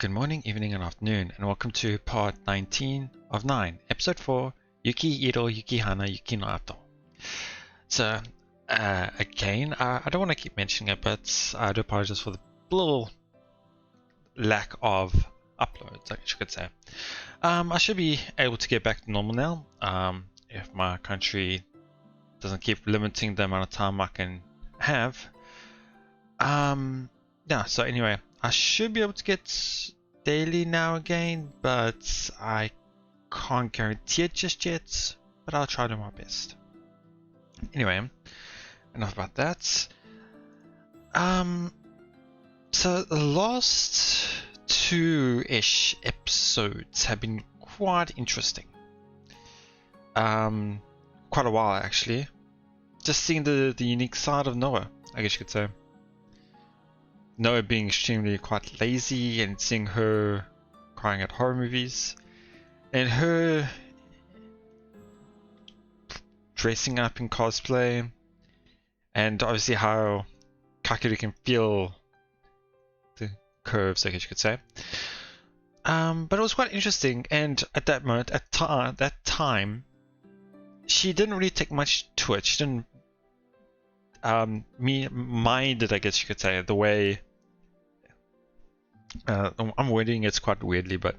Good morning, evening, and afternoon, and welcome to part 19 of 9, episode 4, Yuki-iro Yuki-hana Yuki no Ato. So, again, I don't want to keep mentioning it, but I do apologize for the little lack of uploads, I guess you could say. I should be able to get back to normal now, if my country doesn't keep limiting the amount of time I can have. Yeah, so anyway, I should be able to get daily now again, but I can't guarantee it just yet, but I'll try to do my best. Anyway, enough about that. So the last two-ish episodes have been quite interesting. Quite a while actually. Just seeing the unique side of Noah, I guess you could say. Noah being extremely quite lazy and seeing her crying at horror movies, and her dressing up in cosplay, and obviously how Kakeru can feel the curves, I guess you could say. But it was quite interesting, and at that moment, that time, she didn't really take much to it. She didn't mind it, I guess you could say, the way I'm wording it quite weirdly, but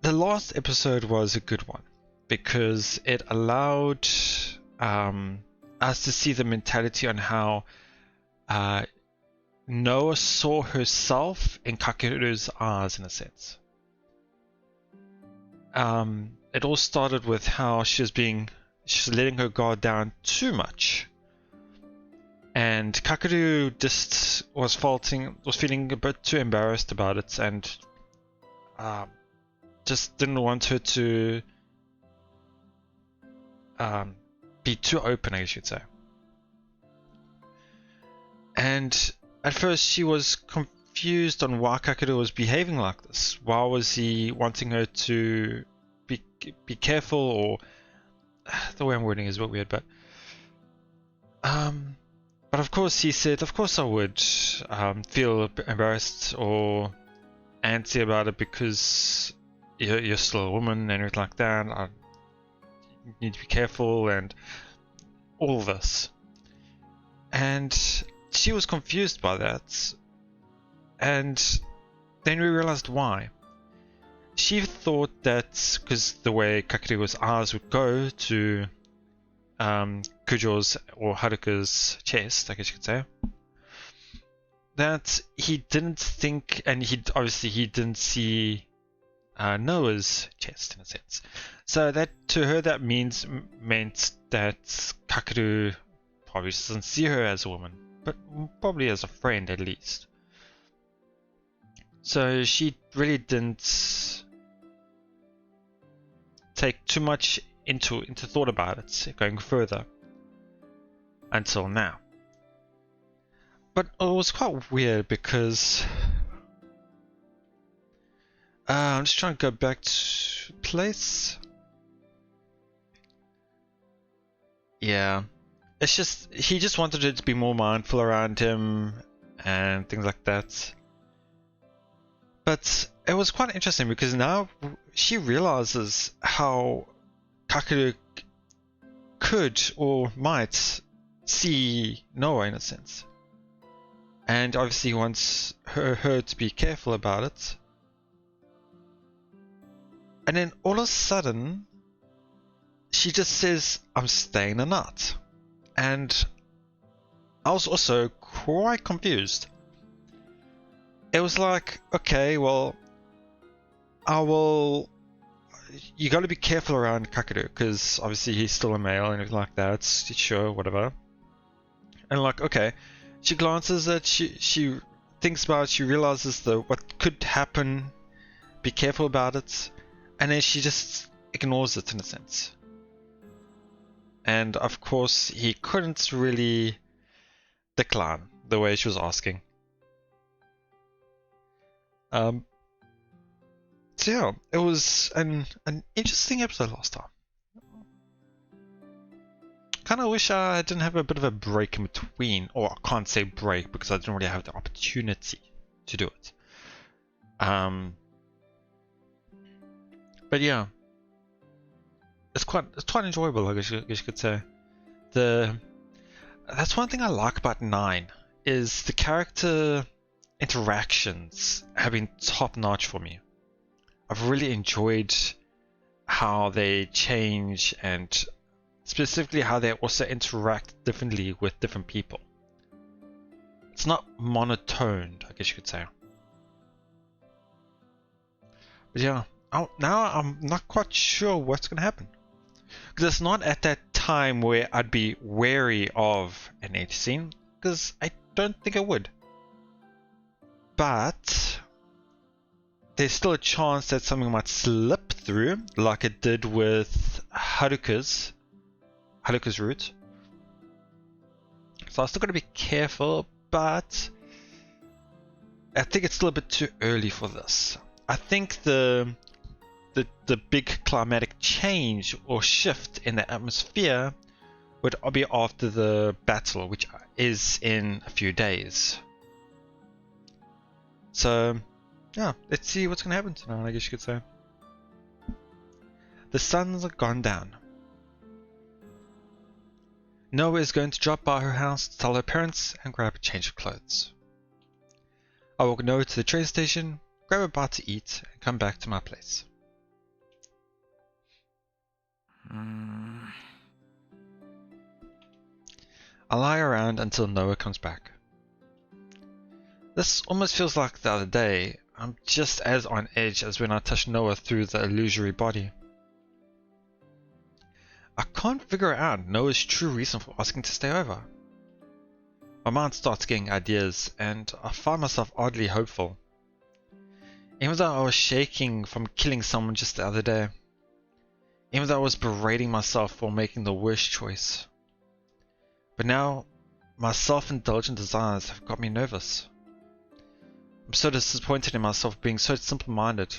the last episode was a good one because it allowed us to see the mentality on how Noah saw herself in Kakeru's eyes, in a sense. It all started with how she's letting her guard down too much. And Kakeru just was feeling a bit too embarrassed about it, and just didn't want her to be too open, I guess you'd say. And at first she was confused on why Kakeru was behaving like this. Why was he wanting her to be careful, or the way I'm wording is a bit weird, but of course he said, of course I would feel a bit embarrassed or antsy about it because you're still a woman and everything like that. I need to be careful and all this. And she was confused by that. And then we realized why. She thought that because the way Kakeru's eyes would go to Kujo's or Haruka's chest, I guess you could say, that he didn't think, and he didn't see Noah's chest, in a sense. So that to her that meant that Kakeru probably doesn't see her as a woman, but probably as a friend at least. So she really didn't take too much into thought about it going further until now. But it was quite weird because I'm just trying to go back to place. Yeah, it's just he just wanted her to be more mindful around him and things like that. But it was quite interesting because now she realizes how Kakeru could or might see Noah, in a sense, and obviously wants her to be careful about it. And then all of a sudden she just says, I'm staying the night. And I was also quite confused. It was like, okay, well, you got to be careful around Kakeru because obviously he's still a male and everything like that. Sure, whatever. And like, okay, she glances at, she thinks about it, she realizes what could happen, be careful about it, and then she just ignores it, in a sense. And of course he couldn't really decline the way she was asking. So yeah, it was an interesting episode last time. Kind of wish I didn't have a bit of a break in between, or I can't say break because I didn't really have the opportunity to do it. But yeah, it's quite enjoyable, I guess you could say. That's one thing I like about 9 is the character interactions have been top notch for me. I've really enjoyed how they change and specifically how they also interact differently with different people. It's not monotoned, I guess you could say. But yeah, now I'm not quite sure what's going to happen. Because it's not at that time where I'd be wary of an age scene, because I don't think I would. But there's still a chance that something might slip through, like it did with Haruka's route. So I'm still got to be careful, but I think it's still a bit too early for this. I think the big climatic change or shift in the atmosphere would be after the battle, which is in a few days. So yeah, let's see what's going to happen tonight, I guess you could say. The sun's gone down. Noah is going to drop by her house to tell her parents and grab a change of clothes. I walk Noah to the train station, grab a bite to eat, and come back to my place. I lie around until Noah comes back. This almost feels like the other day. I'm just as on edge as when I touched Noah through the illusory body. I can't figure out Noah's true reason for asking to stay over. My mind starts getting ideas, and I find myself oddly hopeful. Even though I was shaking from killing someone just the other day. Even though I was berating myself for making the worst choice. But now, my self-indulgent desires have got me nervous. I'm so disappointed in myself being so simple-minded,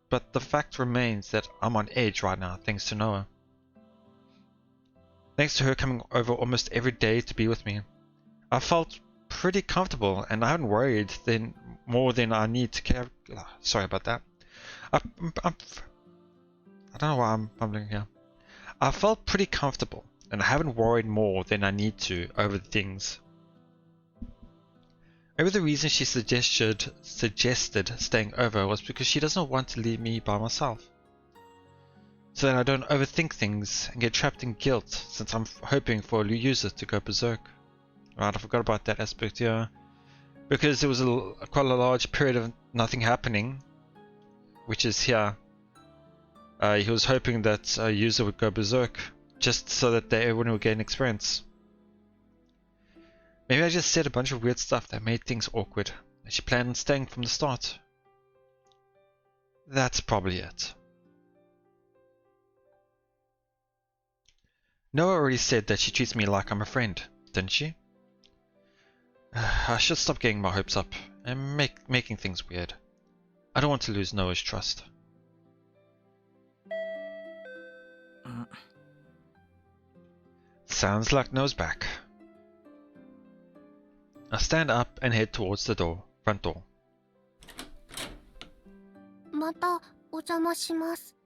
but the fact remains that I'm on edge right now thanks to Noah. Thanks to her coming over almost every day to be with me. I felt pretty comfortable and I haven't worried more than I need to care. Sorry about that. I don't know why I'm fumbling here. I felt pretty comfortable and I haven't worried more than I need to over things. Maybe the reason she suggested staying over was because she doesn't want to leave me by myself. So that I don't overthink things and get trapped in guilt since I'm hoping for a user to go berserk. Right, I forgot about that aspect here. Because there was quite a large period of nothing happening, which is here. He was hoping that a user would go berserk, just so that everyone would gain experience. Maybe I just said a bunch of weird stuff that made things awkward, and she planned on staying from the start. That's probably it. Noah already said that she treats me like I'm a friend, didn't she? I should stop getting my hopes up and making things weird. I don't want to lose Noah's trust. Sounds like Noah's back. I stand up and head towards the front door. またお邪魔します。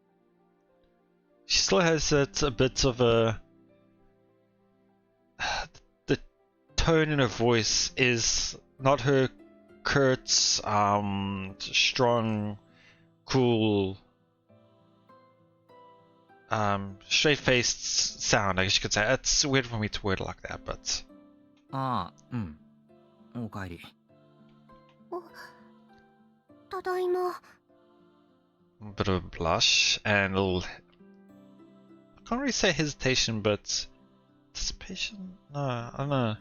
She still has a bit of a... The tone in her voice is not her curt, strong, cool, straight-faced sound, I guess you could say. It's weird for me to word it like that, but... ああ、おかえり。ただいま。 A bit of a blush and a little... I can't really say hesitation, but... Anticipation? No, I don't know.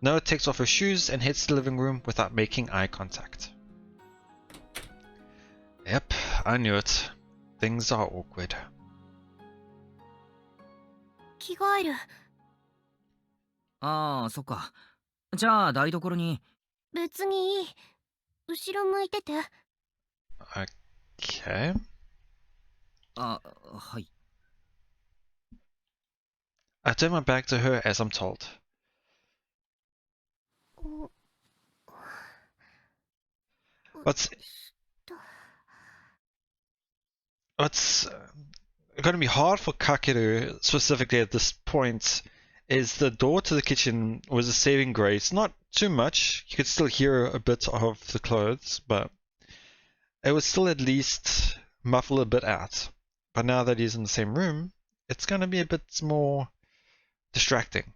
Noah takes off her shoes and heads to the living room without making eye contact. Yep, I knew it. Things are awkward. 着替える。ああ、そっか。じゃあ台所に。別にいい。後ろ向いてて。Okay. あ、はい。 I turn my back to her as I'm told. What's と what's going to be hard for Kakeru specifically at this point is the door to the kitchen was a saving grace. Not too much. You could still hear a bit of the clothes, but it would still at least muffle a bit out. But now that he's in the same room, it's going to be a bit more distracting.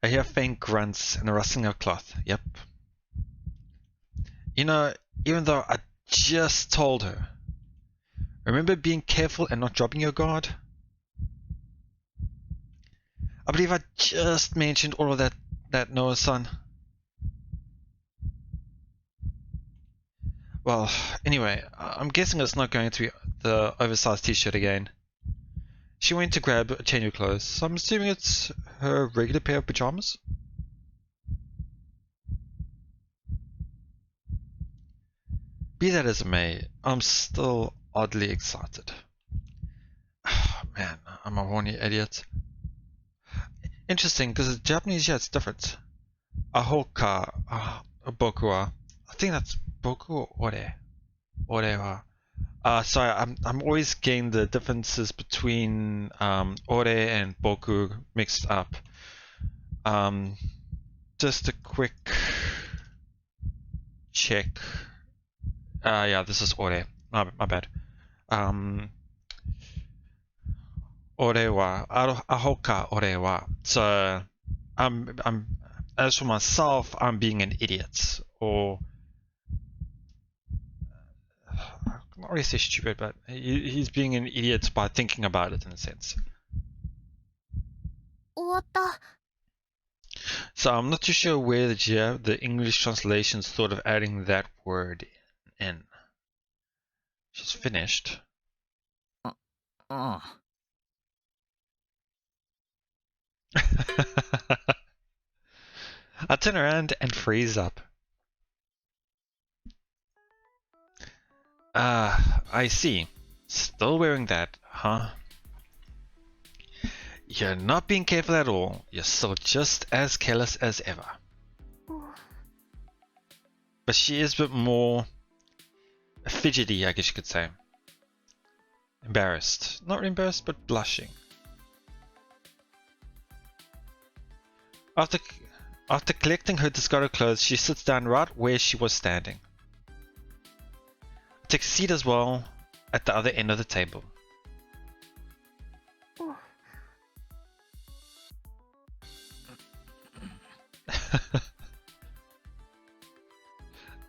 I hear faint grunts and a rustling of cloth. Yep. You know, even though I just told her, remember being careful and not dropping your guard? I believe I just mentioned all of that Noah-san. Well, anyway, I'm guessing it's not going to be the oversized t-shirt again. She went to grab a change of clothes, so I'm assuming it's her regular pair of pajamas? Be that as it may, I'm still oddly excited. Man, I'm a horny idiot. Interesting, because the Japanese, yeah, it's different. Ahoka, boku wa. I think that's boku or ore. Ore wa. Sorry, I'm always getting the differences between ore and boku mixed up. Just a quick check. Yeah, this is ore. My bad. Ore wa ahoka ore wa. So I'm as for myself, I'm being an idiot, or not really say stupid, but he's being an idiot by thinking about it in a sense. 終わった So I'm not too sure where the English translations thought of adding that word in. She's finished. ああ I turn around and freeze up. I see. Still wearing that, huh? You're not being careful at all. You're still just as careless as ever. うん But she is a bit more fidgety, I guess you could say. Embarrassed. Not really embarrassed, but blushing. After collecting her discarded clothes, she sits down right where she was standing. Takes a seat as well at the other end of the table. うん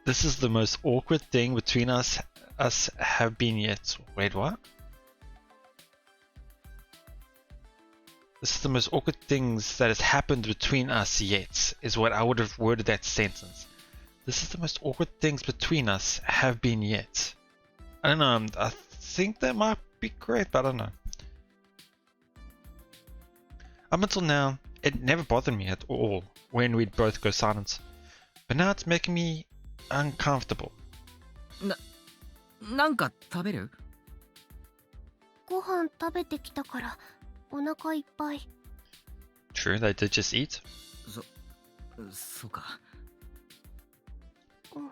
This is the most awkward thing between us have been yet. Wait, what? This is the most awkward things that has happened between us yet, is what I would have worded that sentence. This is the most awkward things between us have been yet. I don't know, I think that might be correct, but I don't know. Up until now, it never bothered me at all when we'd both go silent. But now it's making me uncomfortable. なんか食べる？ご飯食べてきたからお腹いっぱい True, they did just eat. そうか。 うん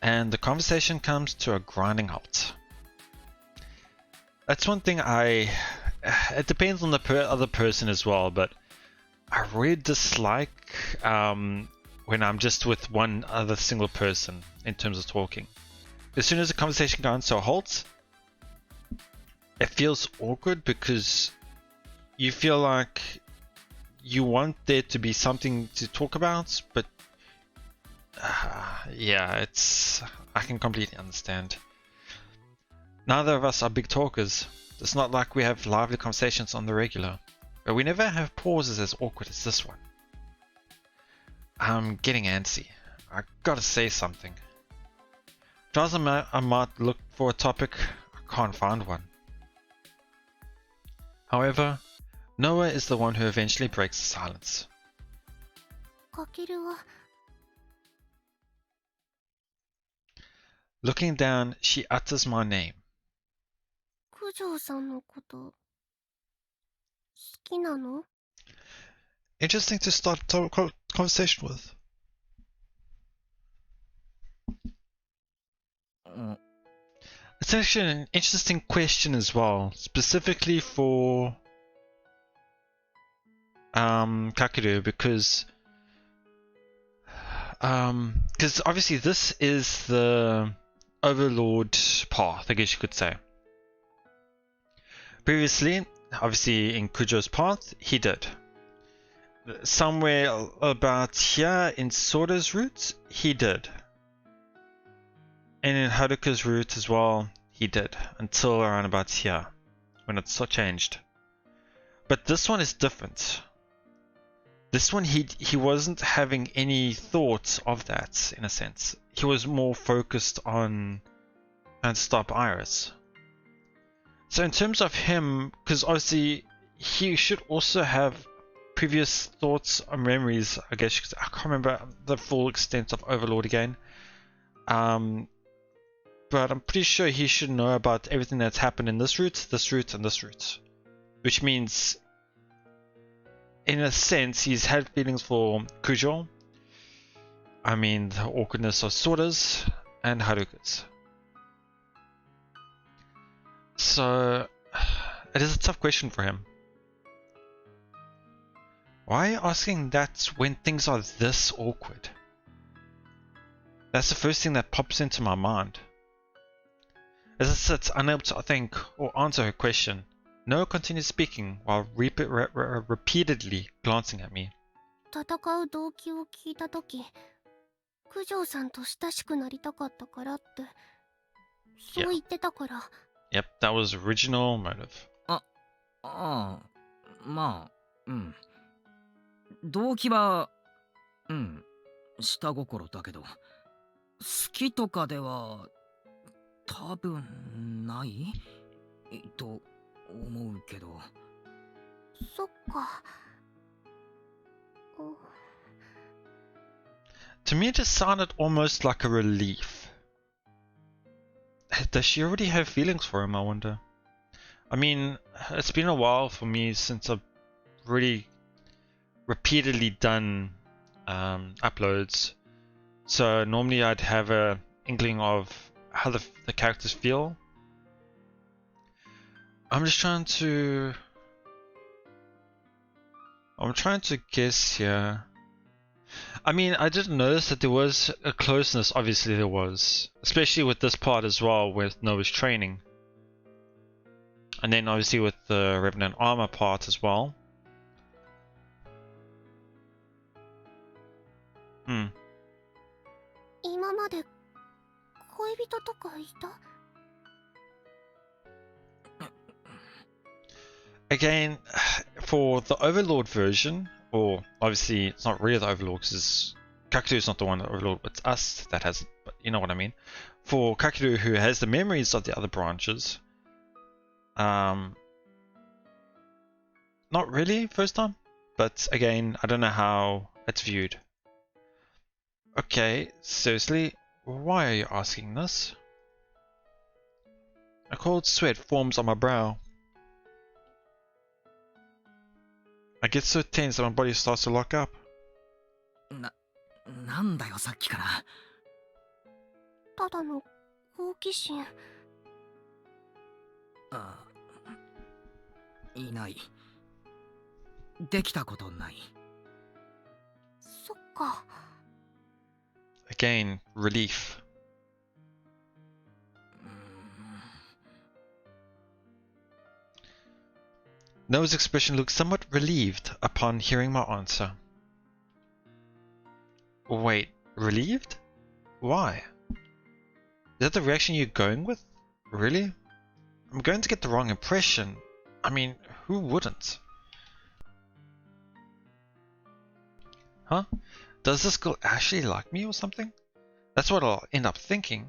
And the conversation comes to a grinding halt. That's one thing it depends on the other person as well, but I really dislike when I'm just with one other single person in terms of talking. As soon as the conversation comes to a halt, it feels awkward because you feel like you want there to be something to talk about, but yeah, I can completely understand. Neither of us are big talkers. It's not like we have lively conversations on the regular, but we never have pauses as awkward as this one. I'm getting antsy. I gotta say something. Tries I might look for a topic, I can't find one. However, Noah is the one who eventually breaks the silence. かけるは Looking down, she utters my name. 九条さんのこときなの? Interesting to start a conversation with. It's actually an interesting question as well, specifically for Kakeru, because obviously this is the Overlord path, I guess you could say. Previously, obviously in Kujo's path, he did. Somewhere about here in Soda's route, he did. And in Haruka's route as well, he did. Until around about here, when it so changed. But this one is different. This one, he wasn't having any thoughts of that, in a sense. He was more focused on trying to stop Iris. So in terms of him, because obviously he should also have previous thoughts or memories, I guess, because I can't remember the full extent of Overlord again. But I'm pretty sure he should know about everything that's happened in this route, and this route. Which means, in a sense, he's had feelings for Kujo. I mean, the awkwardness of Soda's and Haruka's. So, it is a tough question for him. Why are you asking that when things are this awkward? That's the first thing that pops into my mind. As I sit, unable to think or answer her question, Noah continues speaking while repeatedly glancing at me. 戦う動機を聞いたとき、九条さんと親しくなりたかったからって、そう言ってたから。Yep, that was original motive. まあ、動機は、下心だけど、好きとかでは、多分ないと思うけど。そっか。To me, it just sounded almost like a relief. Does she already have feelings for him, I wonder? I mean, it's been a while for me since I've really repeatedly done uploads. So normally I'd have an inkling of how the characters feel. I'm trying to guess here. I mean, I did notice that there was a closeness, obviously there was. Especially with this part as well, with Noah's training. And then obviously with the Revenant Armor part as well. Hmm. 今まで恋人とかいた? Again, for the Overlord version, or obviously it's not really the Overlord because Kakeru is not the one that Overlord, it's us that has it, but you know what I mean. For Kakeru, who has the memories of the other branches, not really first time, but again, I don't know how it's viewed. Okay, seriously, why are you asking this? A cold sweat forms on my brow. I get so tense that my body starts to lock up. なんだよさっきから。ただの好奇心。いない。できたことない。そっか。Again, relief. Noah's expression looked somewhat relieved upon hearing my answer. Wait, relieved? Why? Is that the reaction you're going with? Really? I'm going to get the wrong impression. I mean, who wouldn't? Huh? Does this girl actually like me or something? That's what I'll end up thinking.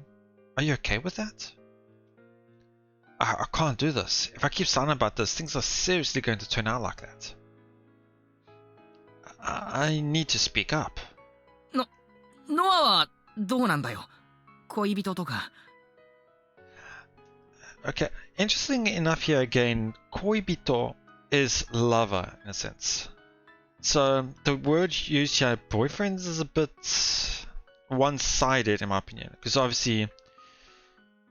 Are you okay with that? I can't do this. If I keep silent about this, things are seriously going to turn out like that. I need to speak up. ノアはどうなんだよ。恋人とか。Okay, interesting enough here again, koibito is lover in a sense. So the word used here, boyfriends, is a bit one-sided in my opinion, because obviously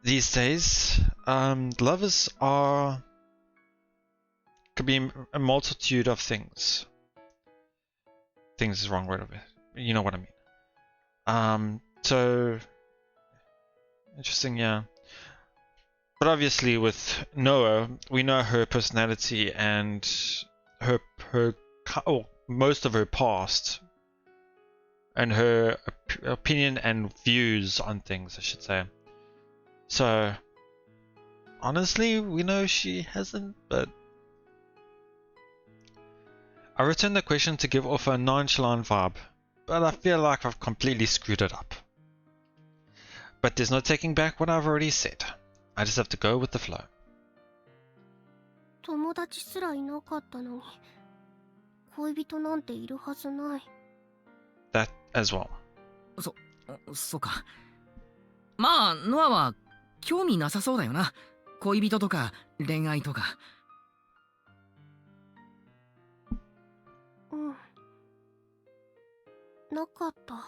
these days lovers could be a multitude of things. Things is the wrong word of it. You know what I mean. So interesting, yeah. But obviously with Noah, we know her personality and her most of her past and her opinion and views on things, I should say. So honestly, we know she hasn't, but I returned the question to give off a nonchalant vibe, but I feel like I've completely screwed it up. But there's no taking back what I've already said. I just have to go with the flow. 友達すらいなかったのに、恋人なんているはずない。That as well. そうか。まあ、ノアは興味なさそうだよな。恋人とか恋愛とか。うん。なかった。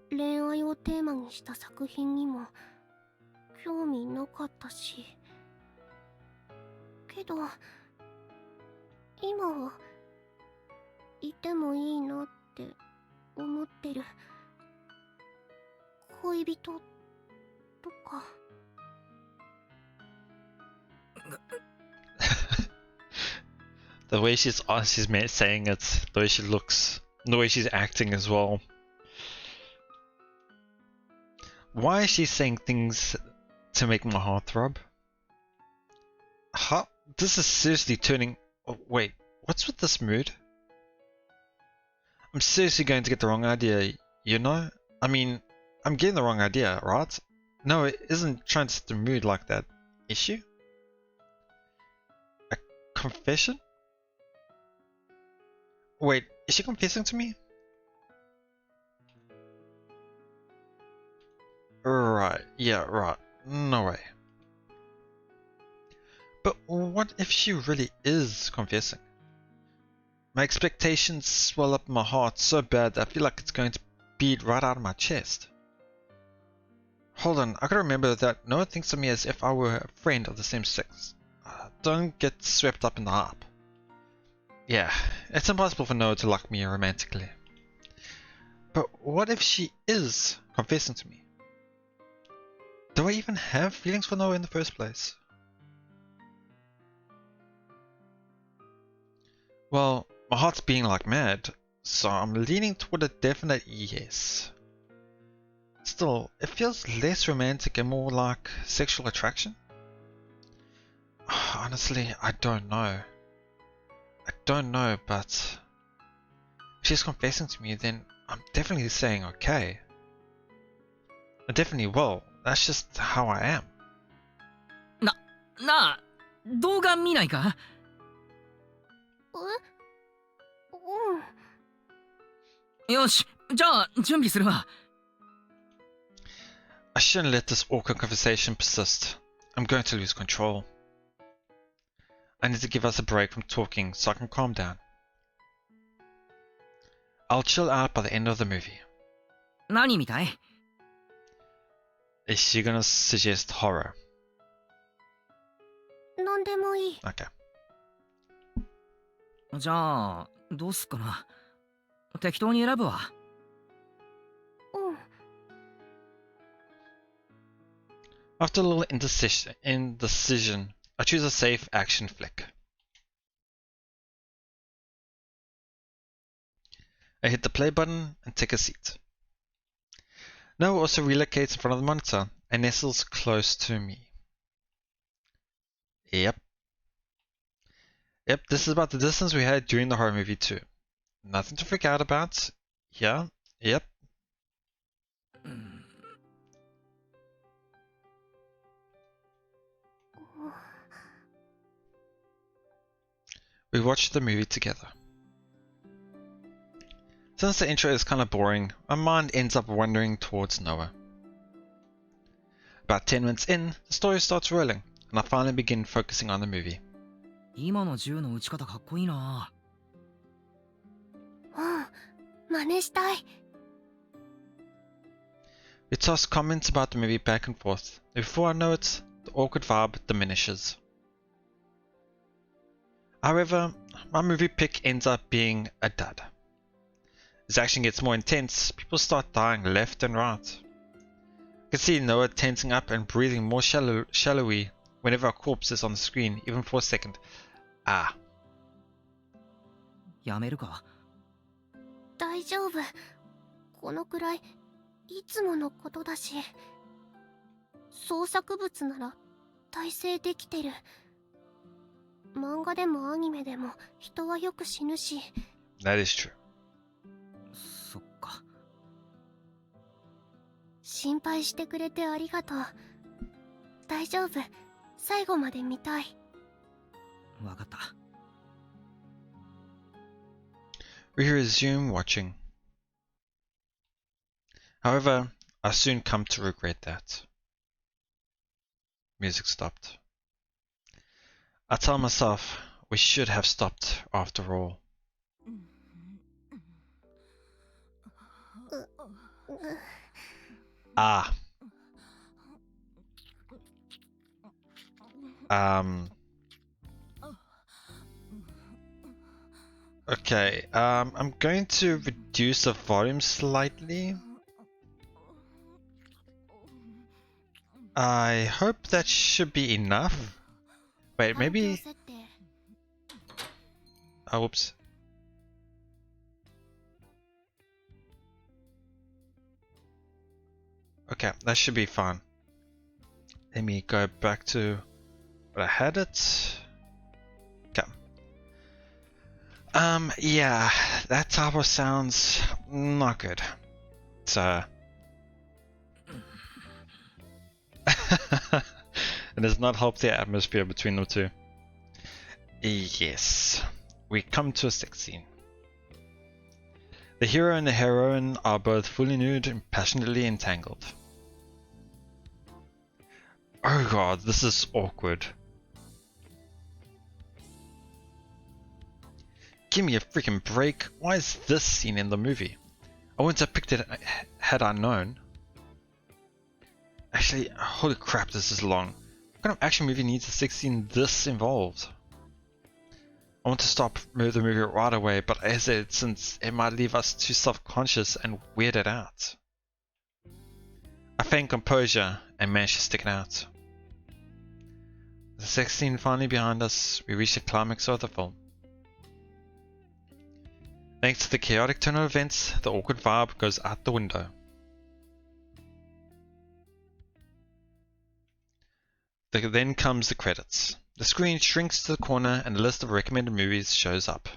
恋愛をテーマにした作品にも興味なかったし。けど、今はいてもいいなって思ってる。恋人とか。The way she's saying it, the way she looks, the way she's acting as well. Why is she saying things to make my heart throb? Huh? This is seriously turning... Oh, wait, what's with this mood? I'm seriously going to get the wrong idea, you know? I mean, I'm getting the wrong idea, right? No, it isn't trying to set the mood like that. Is she? A confession? Wait, is she confessing to me? Right, yeah, right. No way. But what if she really is confessing? My expectations swell up my heart so bad that I feel like it's going to beat right out of my chest. Hold on, I gotta remember that Noah thinks of me as if I were a friend of the same sex. Don't get swept up in the hype. Yeah, it's impossible for Noah to like me romantically. But what if she is confessing to me? Do I even have feelings for Noah in the first place? Well, my heart's beating like mad, so I'm leaning toward a definite yes. Still, it feels less romantic and more like sexual attraction. Honestly, I don't know. But if she's confessing to me, then I'm definitely saying okay. I definitely will. That's just how I am. なあ、動画見ないか？よし、じゃあ準備するわ。I shouldn't let this awkward conversation persist. I'm going to lose control. I need to give us a break from talking so I can calm down. I'll chill out by the end of the movie. 何見たい？ Is she gonna suggest horror? なんでもいい。Okay. じゃあ、どうすっかな。適当に選ぶわ。うん。After a little indecision, I choose a safe action flick. I hit the play button and take a seat. Noah also relocates in front of the monitor and nestles close to me. Yep, this is about the distance we had during the horror movie too. Nothing to freak out about. Yeah, yep. We watched the movie together. Since the intro is kind of boring, my mind ends up wandering towards Noah. About 10 minutes in, the story starts rolling, and I finally begin focusing on the movie. 今の銃の撃ち方かっこいいな。うん、真似したい。We toss comments about the movie back and forth. Before I know it, the awkward vibe diminishes. However, my movie pick ends up being a dud. As action gets more intense, people start dying left and right. I can see Noah tensing up and breathing more shallowy whenever a corpse is on the screen, even for a second. Ah. やめるか。大丈夫。このくらいいつものことだし。創作物なら体制できてる。漫画でもアニメでも人はよく死ぬし。That is true. そっか。心配してくれてありがとう。大丈夫。最後まで見たい。わかった。We resume watching. However, I soon come to regret that. Music stopped. I tell myself we should have stopped after all. Ah. Okay, I'm going to reduce the volume slightly. I hope that should be enough. Wait, maybe... Oh, whoops. Okay, that should be fine. Let me go back to where I had it. Okay. Yeah, that type of sounds not good. So... it does not help the atmosphere between the two. Yes, we come to a sex scene. The hero and the heroine are both fully nude and passionately entangled. Oh god, this is awkward. Give me a freaking break. Why is this scene in the movie? I wouldn't have picked it had I known. Actually, holy crap, this is long. What kind of action movie needs a sex scene this involved? I want to stop the movie right away, but I hesitate since it might leave us too self-conscious and weirded out. I feign composure and manage to stick it out. With the sex scene finally behind us, we reach the climax of the film. Thanks to the chaotic turn of events, the awkward vibe goes out the window. Then comes the credits. The screen shrinks to the corner and the list of recommended movies shows up.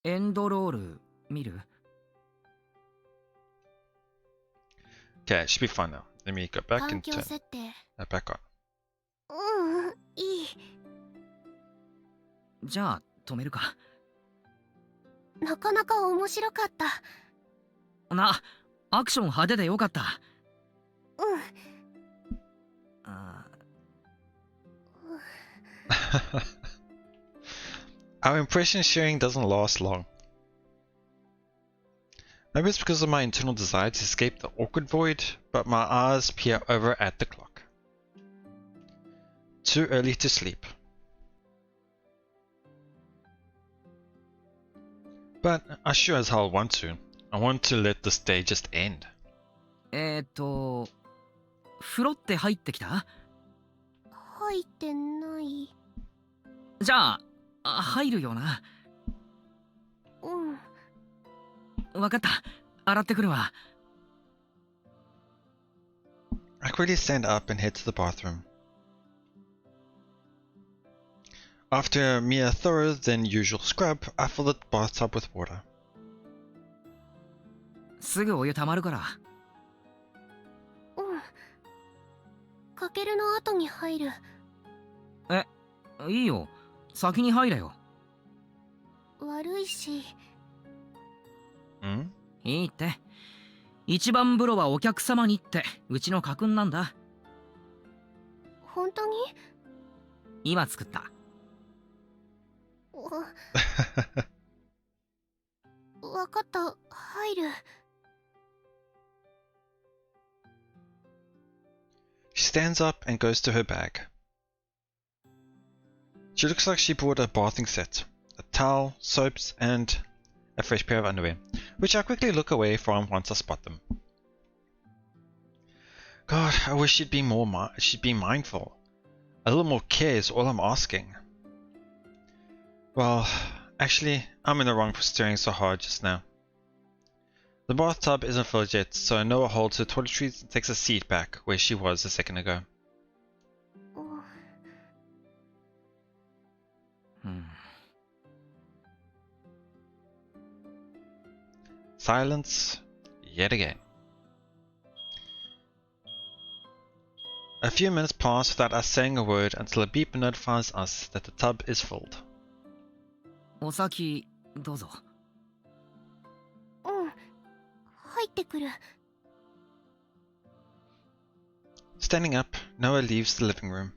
エンドロール見る？ Okay, it should be fine now. Let me go back and turn that back on. いい。じゃあ止めるか。なかなか面白かった。アクション派手でよかった。Our impression sharing doesn't last long. Maybe it's because of my internal desire to escape the awkward void, but my eyes peer over at the clock. Too early to sleep. But I sure as hell want to. I want to let this day just end. 風呂って入ってきた？入ってない。じゃあ、入るよな。わかった。洗ってくるわ。I quickly stand up and head to the bathroom. After a mere thorough than usual scrub, I fill the bathtub with water. すぐお湯たまるから。かけるの後に入る。いいよ。先に入れよ。悪いし。いいって。一番風呂はお客様にってうちの家訓なんだ。本当に？今作った。わかった、入る。She stands up and goes to her bag. She looks like she brought a bathing set, a towel, soaps, and a fresh pair of underwear, which I quickly look away from once I spot them. God, I wish she'd be mindful. A little more care is all I'm asking. Well, actually, I'm in the wrong for staring so hard just now. The bathtub isn't filled yet, so Noah holds her toiletries and takes a seat back where she was a second ago. Silence yet again. A few minutes pass without us saying a word until a beep notifies us that the tub is filled. お先どうぞ。入ってくる。Standing up, Noah leaves the living room.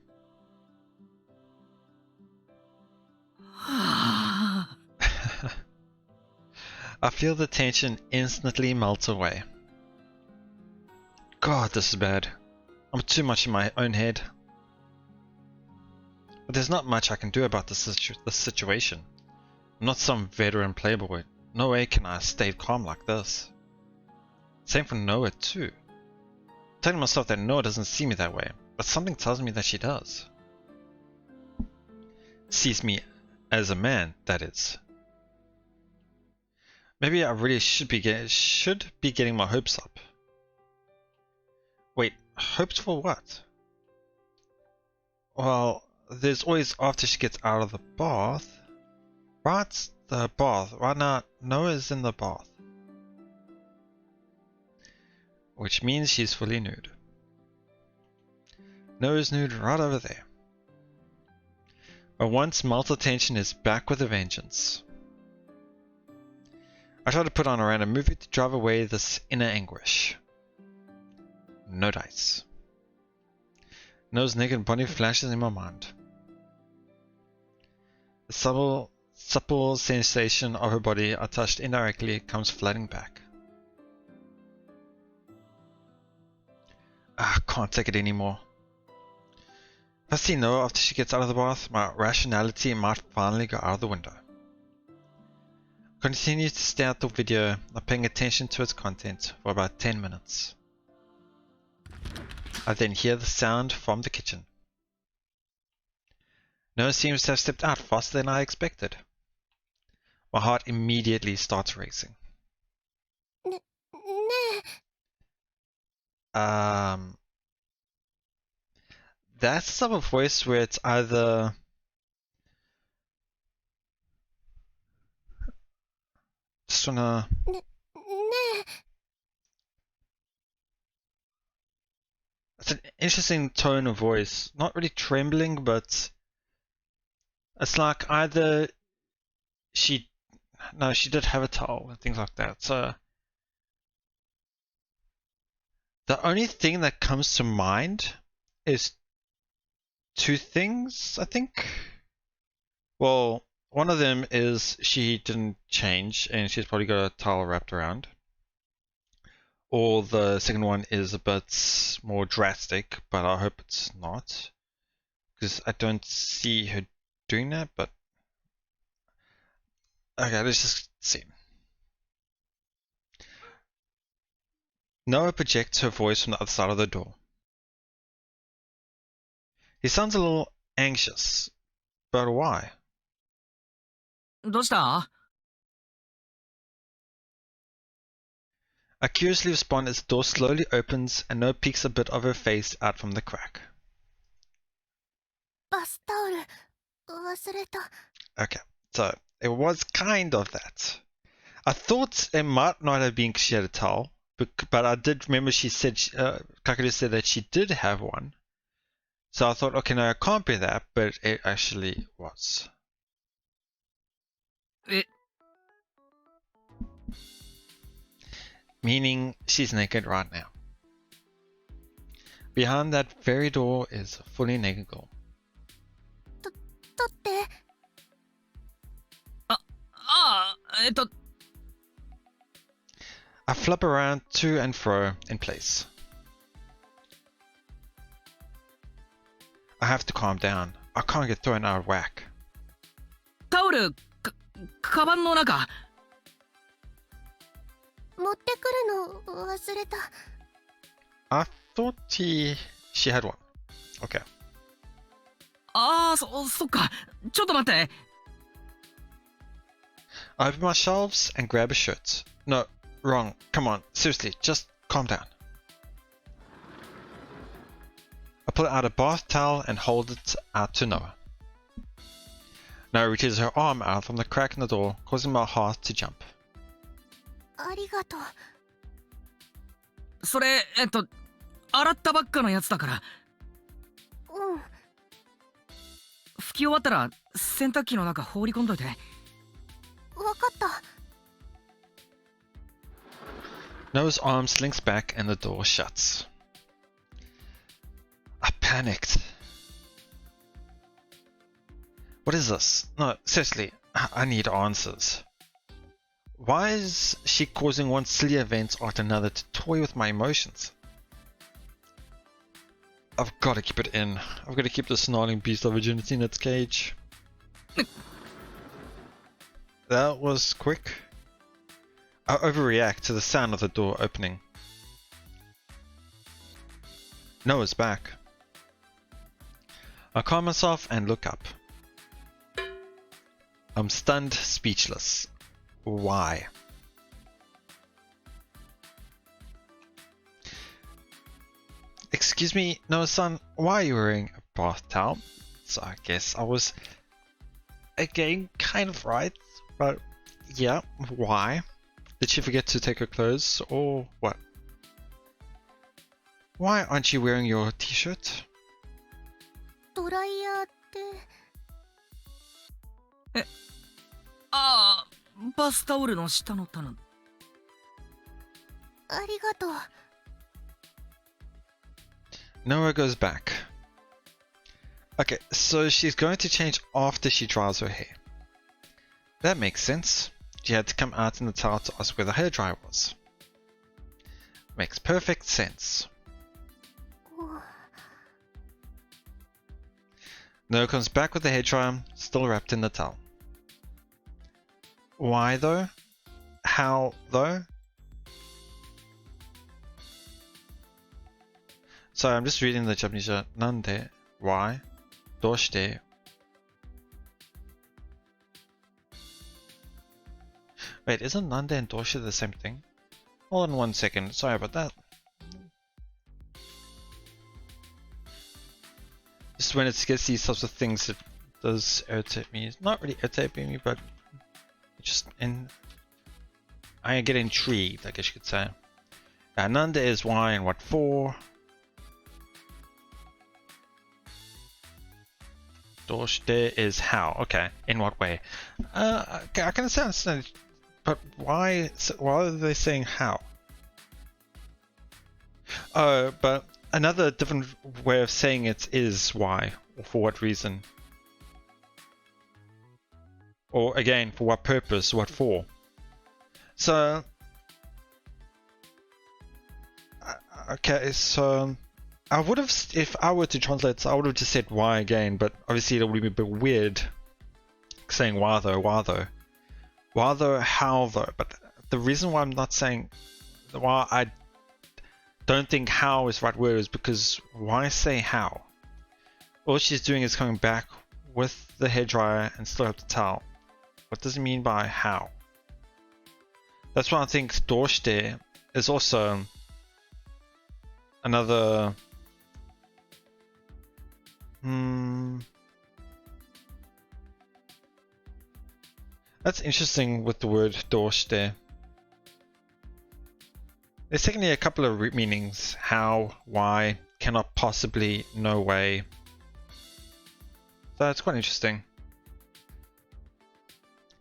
I feel the tension instantly melt away. God, this is bad. I'm too much in my own head. But there's not much I can do about this situation. I'm not some veteran playboy. No way can I stay calm like this. Same for Noah too. I'm telling myself that Noah doesn't see me that way, but something tells me that she does. Sees me as a man, that is. Maybe I really should be getting my hopes up. Wait, hopes for what? Well, there's always after she gets out of the bath. Right, the bath. Right now, Noah's in the bath. Which means she's fully nude. Noah's nude right over there. But once melted tension is back with a vengeance. I try to put on a random movie to drive away this inner anguish. No dice. Noah's naked body flashes in my mind. The supple sensation of her body I touched indirectly comes flooding back. I can't take it anymore. If I see Noah after she gets out of the bath, my rationality might finally go out of the window. I continue to stare at the video, not paying attention to its content, for about 10 minutes. I then hear the sound from the kitchen. Noah seems to have stepped out faster than I expected. My heart immediately starts racing. That's the type of voice where it's either just wanna it's an interesting tone of voice. Not really trembling, but it's like either she did have a towel and things like that. So the only thing that comes to mind is two things, I think. Well, one of them is she didn't change and she's probably got a towel wrapped around. Or the second one is a bit more drastic, but I hope it's not. Because I don't see her doing that, but... Okay, let's just see. Noah projects her voice from the other side of the door. He sounds a little anxious, but why? どうした？ I curiously respond as the door slowly opens and Noah peeks a bit of her face out from the crack. バスタオル忘れた。 Okay, so it was kind of that. I thought it might not have been because she had a towel, but I did remember she said, Kakeru said that she did have one. So I thought, okay, no, it can't be that, but it actually was. え、 Meaning she's naked right now. Behind that very door is a fully naked girl. だって I flop around to and fro in place. I have to calm down. I can't get thrown out of whack. タオル、カバンの中。持ってくるの忘れた。I thought she had one. Okay. ああ、そっか。ちょっと待って。I open my shelves and grab a shirt. No, wrong. Come on, seriously, just calm down. I pull out a bath towel and hold it out to Noah. Noah reaches her arm out from the crack in the door, causing my heart to jump. ありがとう。それ、洗ったばっかのやつだから。うん。拭き終わったら洗濯機の中放り込んどいて。わかった。Noah's arm slinks back and the door shuts. I panicked. What is this? No, seriously, I need answers. Why is she causing one silly event after another to toy with my emotions? I've got to keep it in. I've got to keep the snarling beast of virginity in its cage. That was quick. I overreact to the sound of the door opening. Noah's back. I calm myself and look up. I'm stunned, speechless. Why? Excuse me, Noah-san, why are you wearing a bath towel? So I guess I was, again, kind of right, but yeah, why? Did she forget to take her clothes, or what? Why aren't you wearing your t-shirt? ドライヤーって。ああ、バスタオルの下の棚。ありがとう。Noah goes back. Okay, so she's going to change after she dries her hair. That makes sense. She had to come out in the towel to ask where the hairdryer was. Makes perfect sense. Noah comes back with the hairdryer, still wrapped in the towel. Why though? How though? Sorry, I'm just reading the Japanese. Nande? Why? Doshite? Wait, isn't Nande and Doshite the same thing? Hold on 1 second. Sorry about that. Just when it gets these types of things, it does irritate me. It's not really irritating me, but just I get intrigued, I guess you could say. Nande is why and what for. Doshite is how. Okay, in what way? Okay, I can understand, but why are they saying how? But another different way of saying it is why, or for what reason. Or again, for what purpose, what for. So, okay, so I would have, if I were to translate, I would have just said why again, but obviously it would be a bit weird saying why though, why though. Why though, how though. But the reason why I'm not saying, why I don't think how is the right word is because why say how? All she's doing is coming back with the hairdryer and still have the towel. What does it mean by how? That's why I think doshite is also another that's interesting with the word doshite. There's technically a couple of root meanings. How, why, cannot possibly, no way. So it's quite interesting.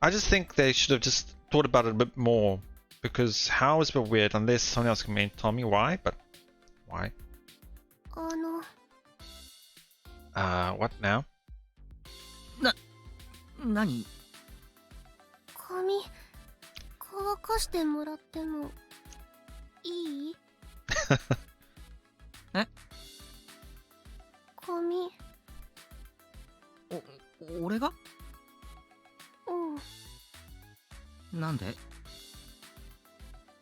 I just think they should have just thought about it a bit more, because how is a bit weird unless someone else can tell me why, but why? What now? 何？髪乾かしてもらってもいい？え？髪。俺が？うん。なんで？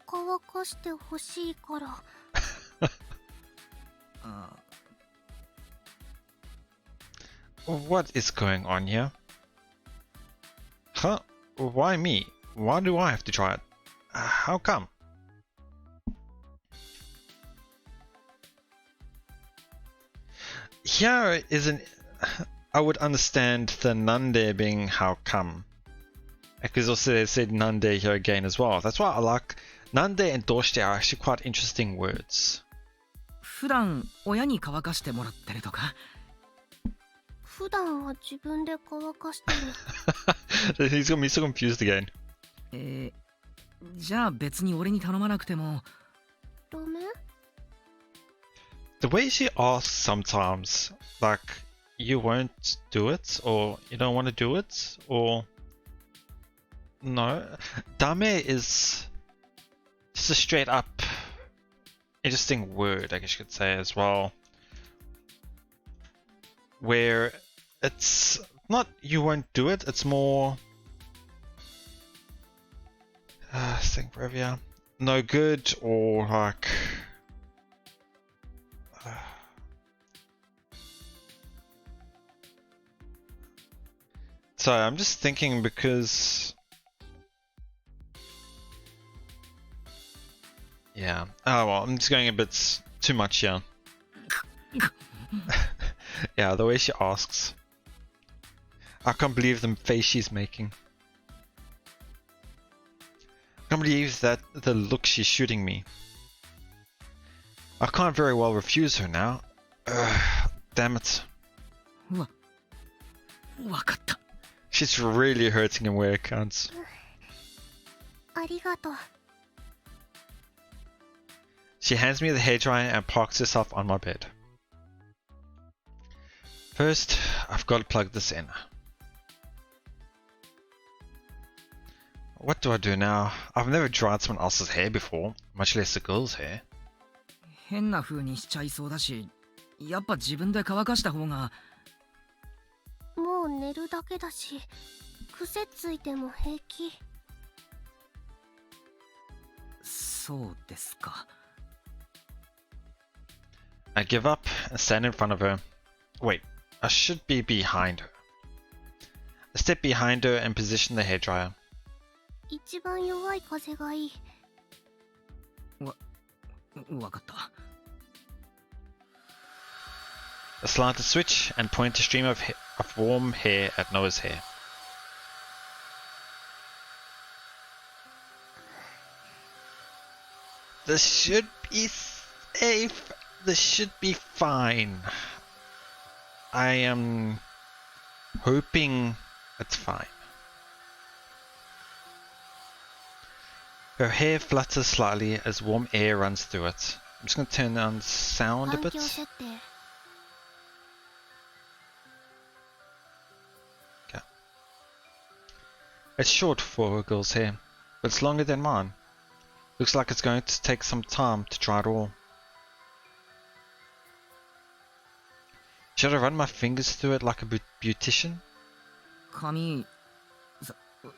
乾かしてほしいから。あ What is going on here? Huh? Why me? Why do I have to try it? How come? Here isn't. I would understand the Nande being how come. Because also they said Nande here again as well. That's why I like Nande and Doshite are actually quite interesting words. 普段親に乾かしてもらってるとか？普段は自分で乾かしてる。He's gonna be so confused again. じゃあ別に俺に頼まなくても。ダメ？ The way she asks sometimes, like, you won't do it, or you don't want to do it, or no. Dame is just a straight up interesting word, I guess you could say as well. Where it's not you won't do it, it's more think forever, yeah. No good, or like so I'm just thinking because yeah. Oh well, I'm just going a bit too much here. Yeah, the way she asks. I can't believe the face she's making. I can't believe that the look she's shooting me. I can't very well refuse her now. Damn it. わかった。 She's really hurting him where it counts. ありがとう。 She hands me the hairdryer and parks herself on my bed. First, I've got to plug this in. What do I do now? I've never dried someone else's hair before, much less a girl's hair. 変な風にしちゃいそうだし、やっぱ自分で乾かした方が。もう寝るだけだし、癖ついても平気。そうですか。I give up and stand in front of her. Wait, I should be behind her. I step behind her and position the hairdryer. 一番弱い風がいい。わかった。 A slanted switch and point a stream of warm hair at Noah's hair. This should be safe. This should be fine. I am hoping it's fine. Her hair flutters slightly as warm air runs through it. I'm just going to turn down the sound a 環 bit. 境設定。 It's short for a girl's hair, but it's longer than mine. Looks like it's going to take some time to dry it all. Should I run my fingers through it like a beautician? 髪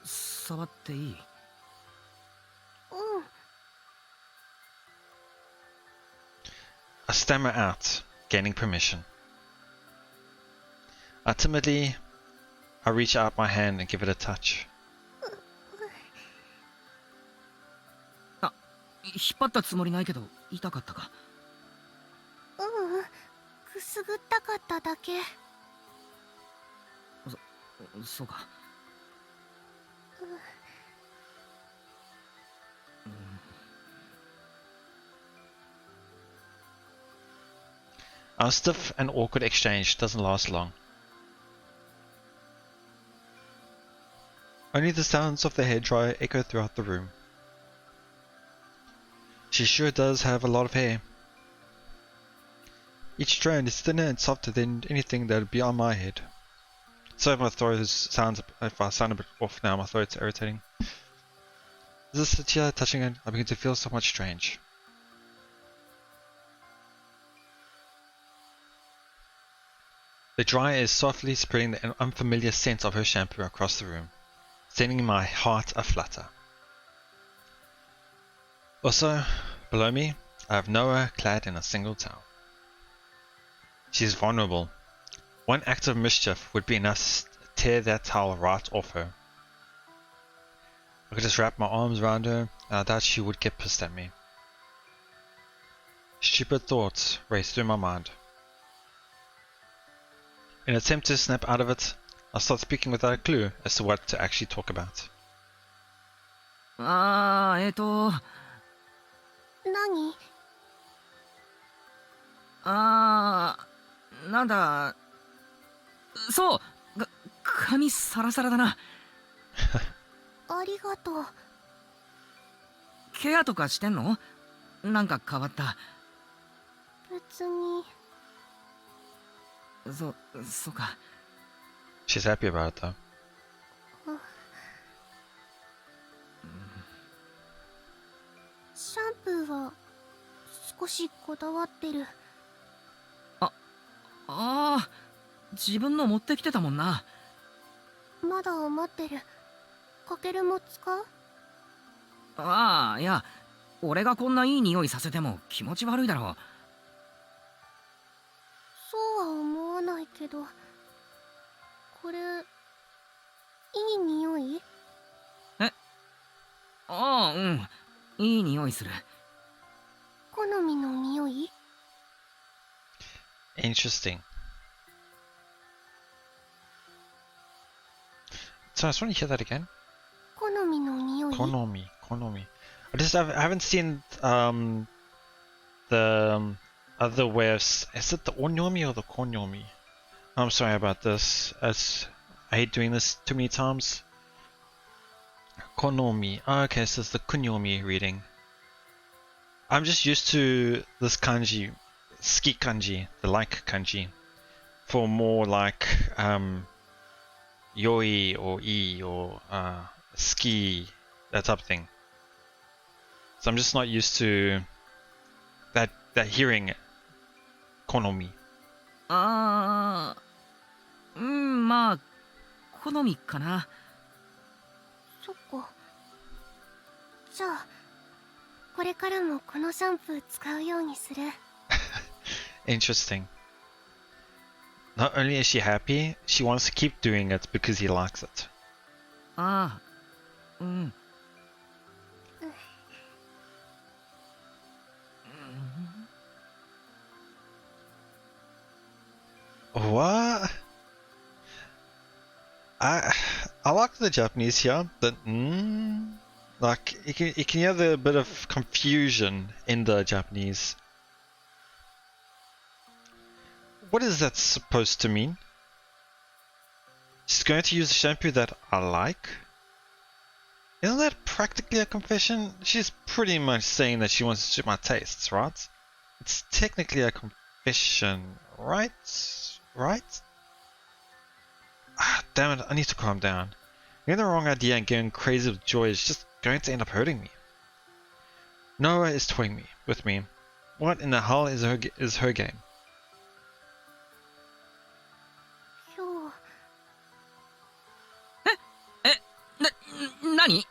触っていい？うん。 I stammer out, gaining permission. Timidly, I reach out my hand and give it a touch. 引っ張ったつもりないけど痛かったか？くすぐったかっただけ。そうか。Our stiff and awkward exchange doesn't last long. Only the sounds of the hairdryer echo throughout the room. She sure does have a lot of hair. Each strand is thinner and softer than anything that would be on my head. So my throat sounds, if I sound a bit off now, my throat's irritating. As I sit here touching it, I begin to feel somewhat strange. The dryer is softly spreading the unfamiliar scent of her shampoo across the room, sending my heart aflutter. Also, below me, I have Noah clad in a single towel. She is vulnerable. One act of mischief would be enough to tear that towel right off her. I could just wrap my arms around her, and I doubt she would get pissed at me. Stupid thoughts raced through my mind. In an attempt to snap out of it, I start speaking without a clue as to what to actually talk about. 何？なんだ、そう、髪サラサラだな。ありがとう。ケアとかしてんの？なんか変わった。別に。そうか。She's happy about it though. シャンプーは少しこだわってる。自分の持ってきてたもんな。まだ余ってる。かけるも使う？いや、俺がこんないい匂いさせても気持ち悪いだろう。そうは思わないけど、これいい匂い？うん、いい匂いする。好みの匂い？ Interesting. So I just want to hear that again. 好みの匂い？ Konomi. I haven't seen the other way of is it the onyomi or the konyomi? I'm sorry about this, as I hate doing this too many times. Konomi. Okay, so it's the kunyomi reading. I'm just used to this kanji, ski kanji, the like kanji, for more like yoi or e or ski, that type of thing. So I'm just not used to that hearing konomi. まあ好みかな。そっか。じゃあこれからもこのシャンプー使うようにする。Interesting. Not only is she happy, she wants to keep doing it because he likes it. うん。What? I like the Japanese here, but like you can hear the bit of confusion in the Japanese. What is that supposed to mean? She's going to use a shampoo that I like? Isn't that practically a confession? She's pretty much saying that she wants to suit my tastes, right? It's technically a confession, right? Right? Damn it, I need to calm down. Getting the wrong idea and getting crazy with joy is just going to end up hurting me. Noah is toying with me. What in the hell is her game? 今日何？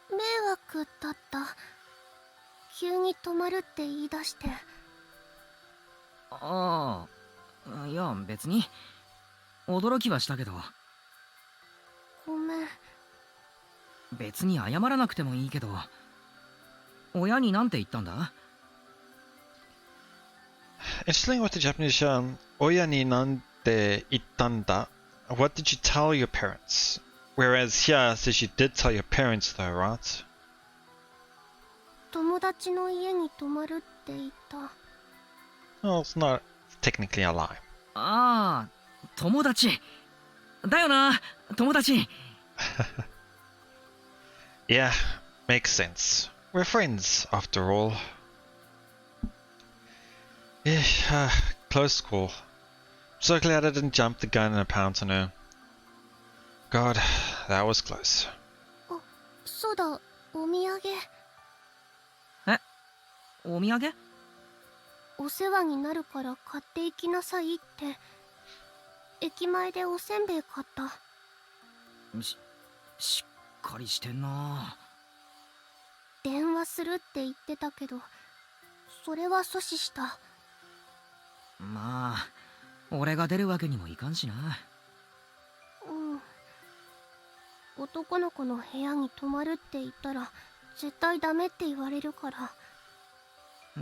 迷惑だった。急に止まるって言い出して。いや別に驚きはしたけど。ごめん。別に謝らなくてもいいけど。親になんて言ったんだ？ Interesting with the Japanese Oya ni nante ittanda. What did you tell your parents? Whereas here it says you did tell your parents though, right? 友達の家に泊まるって言った。Well, it's not technically a lie. 友達。だよな、友達。Yeah, makes sense. We're friends, after all. Yeah, close call. So glad I didn't jump the gun and pounce on her. God, that was close. そうだ、お土産。お土産？お世話になるから買っていきなさいって。駅前でおせんべい買った。しっかりしてんな。電話するって言ってたけど、それは阻止した。まあ俺が出るわけにもいかんしな。うん。男の子の部屋に泊まるって言ったら絶対ダメって言われるから。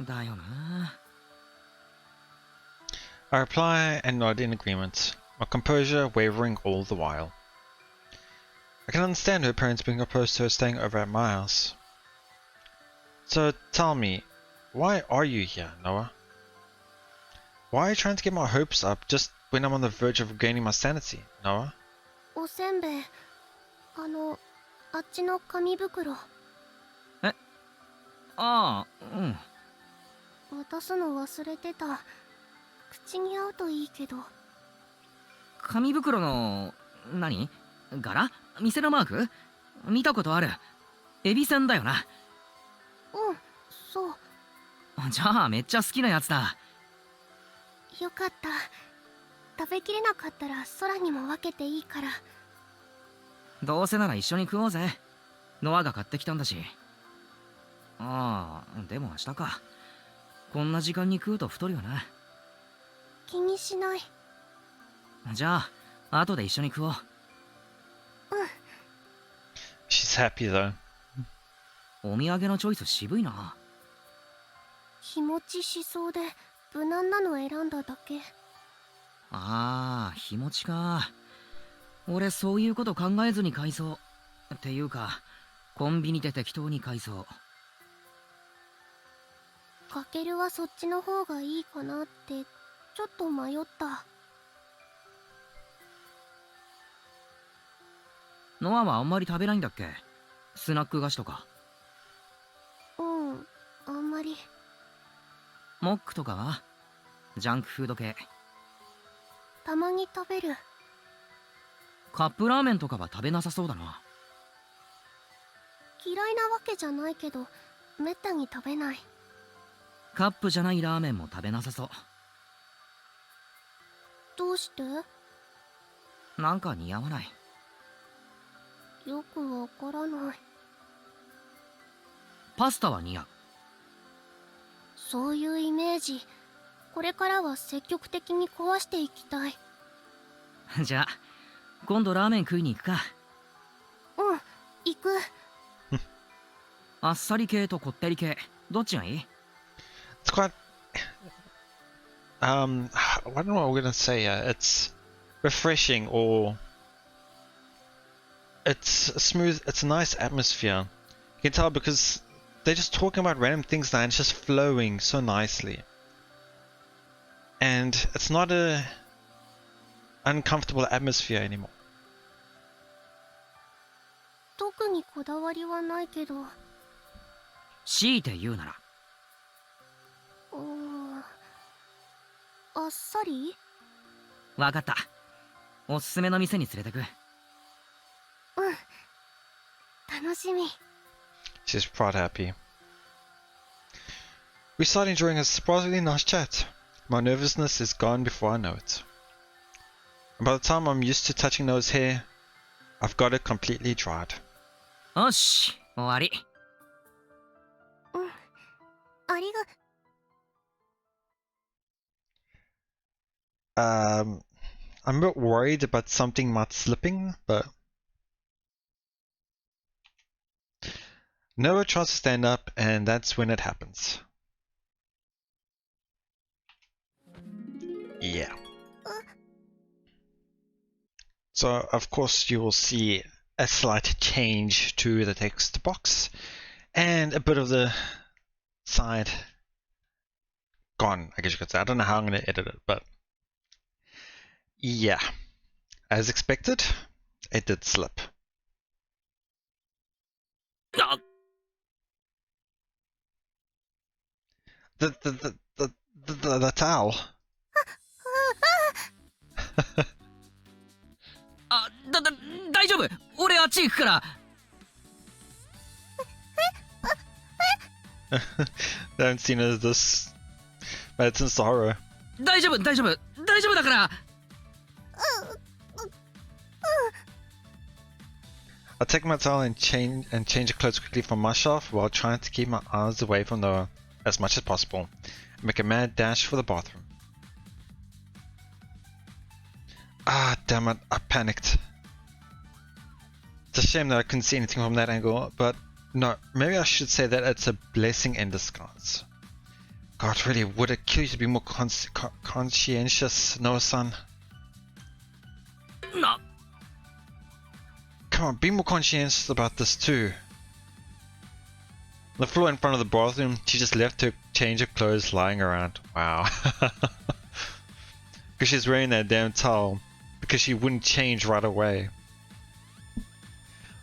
だよな。I reply and nod in agreement, my composure wavering all the while. I can understand her parents being opposed to her staying over at my house. So tell me, why are you here, Noah? Why are you trying to get my hopes up just when I'm on the verge of regaining my sanity, Noah? おせんべい、あっちの紙袋。ああ、うん。渡すの忘れてた。口に合うといいけど。紙袋の何？柄？店のマーク？見たことある。エビせんだよな。うん、そう。じゃあめっちゃ好きなやつだ。よかった。食べきれなかったら空にも分けていいから。どうせなら一緒に食おうぜ。ノアが買ってきたんだし。ああ、でも明日か。こんな時間に食うと太るよな。気にしない。じゃあ後で一緒に食おう。She's happy though. お土産のチョイス渋いな。日持ちしそうで無難なの選んだだけ。ああ、日持ちか。俺そういうこと考えずに買いそう。っていうかコンビニで適当に買いそう。かけるはそっちの方がいいかなってちょっと迷った。ノアはあんまり食べないんだっけ？スナック菓子とか。あんまり。モックとかは？ジャンクフード系。たまに食べる。カップラーメンとかは食べなさそうだな。嫌いなわけじゃないけどめったに食べない。カップじゃないラーメンも食べなさそう。どうして？なんか似合わない。よくわからない。パスタは似合う。そういうイメージ。これからは積極的に壊していきたい。じゃあ今度ラーメン食いに行くか。行く。あっさり系とこってり系どっちがいい？ It's quite I don't know what I'm gonna say. It's refreshing, or it's smooth. It's a nice atmosphere. You can tell because they're just talking about random things now, and it's just flowing so nicely. And it's not a uncomfortable atmosphere anymore. 特にこだわりはないけど。強いて言うなら。あっさり？わかった。おすすめの店に連れてく。楽しみ。 She's proud happy. We start enjoying a surprisingly nice chat. My nervousness is gone before I know it. And by the time I'm used to touching Noah's hair, I've got it completely dried. よし、終わり。ありが。I'm a bit worried about something not slipping, but Noah tries to stand up, and that's when it happens. Yeah. So, of course, you will see a slight change to the text box, and a bit of the side gone, I guess you could say. I don't know how I'm going to edit it, but yeah, as expected, it did slip. The towel. 大丈夫。俺あっち行くから。I haven't seen her this bad since the horror. 大丈夫大丈夫大丈夫だから。I take my towel and change the clothes quickly from my shelf while trying to keep my eyes away from Noah as much as possible and make a mad dash for the bathroom. Ah, damn it, I panicked. It's a shame that I couldn't see anything from that angle, but no, maybe I should say that it's a blessing in disguise. God, really, would it kill you to be more conscientious, Noah-san? No. Come on, be more conscientious about this too. On the floor in front of the bathroom, she just left her change of clothes lying around. Wow. Because she's wearing that damn towel. Because she wouldn't change right away.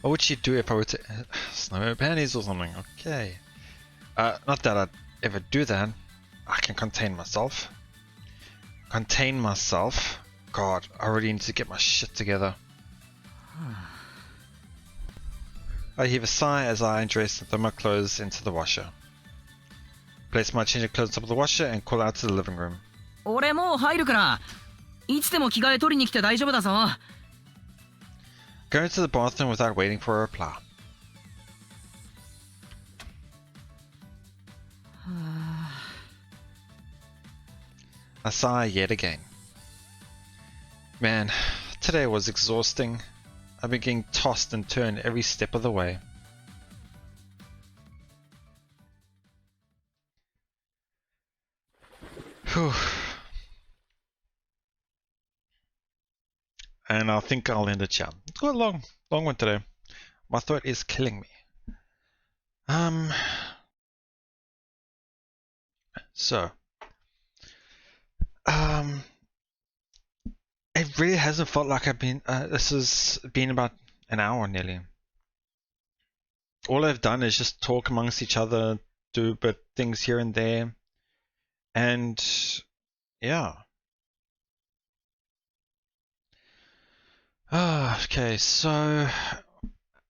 What would she do if I were to snow her panties or something? Okay. Not that I'd ever do that. I can contain myself. Contain myself? God, I really need to get my shit together. I heave a sigh as I undress and throw my clothes into the washer. Place my change of clothes on top of the washer and call out to the living room. 俺もう入るから。いつでも着替え取りに来て大丈夫だぞ。Go into the bathroom without waiting for a reply. I sigh yet again. Man, today was exhausting. I've been getting tossed and turned every step of the way. Whew. And I think I'll end it here. It's quite a long one today. My throat is killing me. It really hasn't felt like I've been, this has been about an hour nearly. All I've done is just talk amongst each other, do bit things here and there, and yeah. Okay, so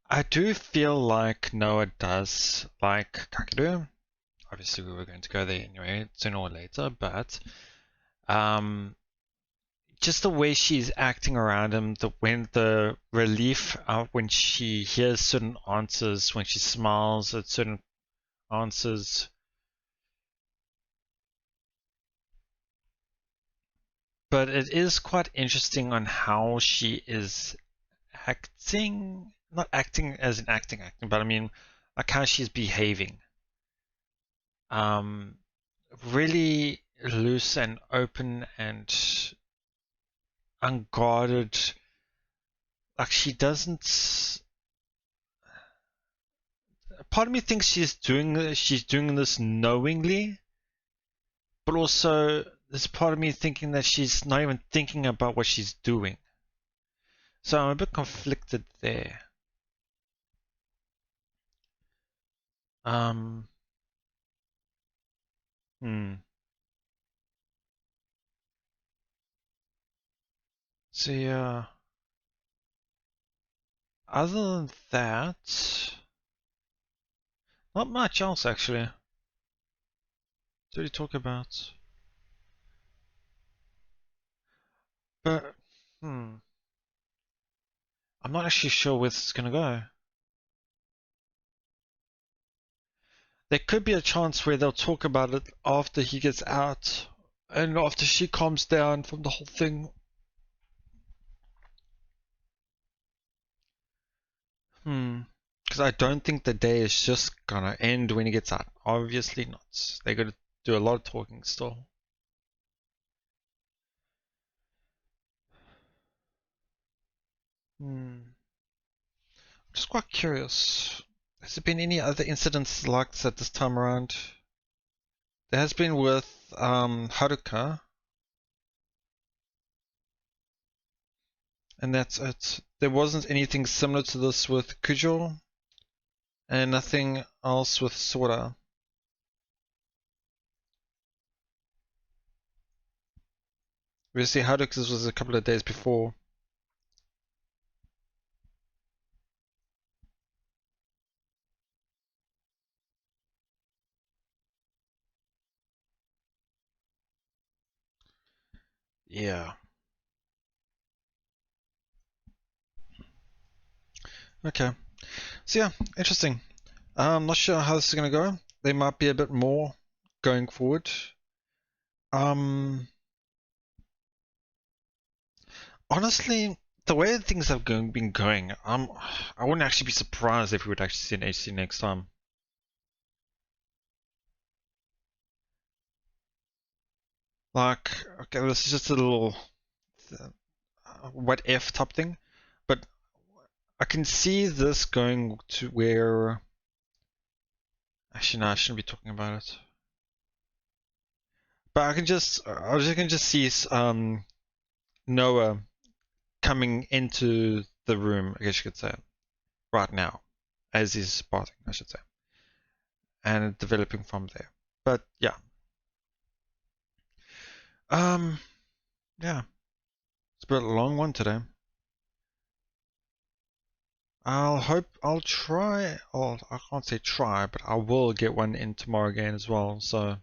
I do feel like Noah does like Kakeru. Obviously we were going to go there anyway, sooner or later, but just the way she's acting around him, the relief when she hears certain answers, when she smiles at certain answers. But it is quite interesting on how she is acting, not acting as in acting, but I mean like how she's behaving. Really loose and open and unguarded. Like she doesn't. Part of me thinks she's doing this knowingly, but also there's part of me thinking that she's not even thinking about what she's doing. So I'm a bit conflicted there. So yeah. Other than that, not much else actually to really talk about. But I'm not actually sure where this is gonna go. There could be a chance where they'll talk about it after he gets out and after she calms down from the whole thing. Because I don't think the day is just gonna end when he gets out. Obviously not. They're gonna do a lot of talking still. I'm just quite curious. Has there been any other incidents like that this time around? There has been with Haruka. And that's it. There wasn't anything similar to this with Kujo. And nothing else with Sora. Obviously Haruka's was a couple of days before. Yeah. Okay. So yeah, interesting. I'm not sure how this is gonna go. There might be a bit more going forward. Honestly, the way things have been going, I wouldn't actually be surprised if we would actually see an HC next time. Like, okay, this is just a little what if type thing, but I can see this going to where. Actually, no, I shouldn't be talking about it. But I can just see Noah coming into the room, I guess you could say, right now, as he's spotting, I should say, and developing from there. But yeah, yeah, it's been a long one today. I'll try, or I can't say try, but I will get one in tomorrow again as well, so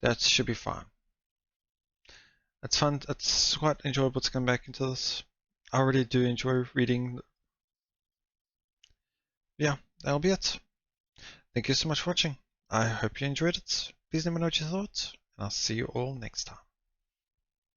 that should be fine. It's fun, it's quite enjoyable to come back into this. I really do enjoy reading. Yeah, that'll be it. Thank you so much for watching. I hope you enjoyed it. Please let me know what you thought, and I'll see you all next time.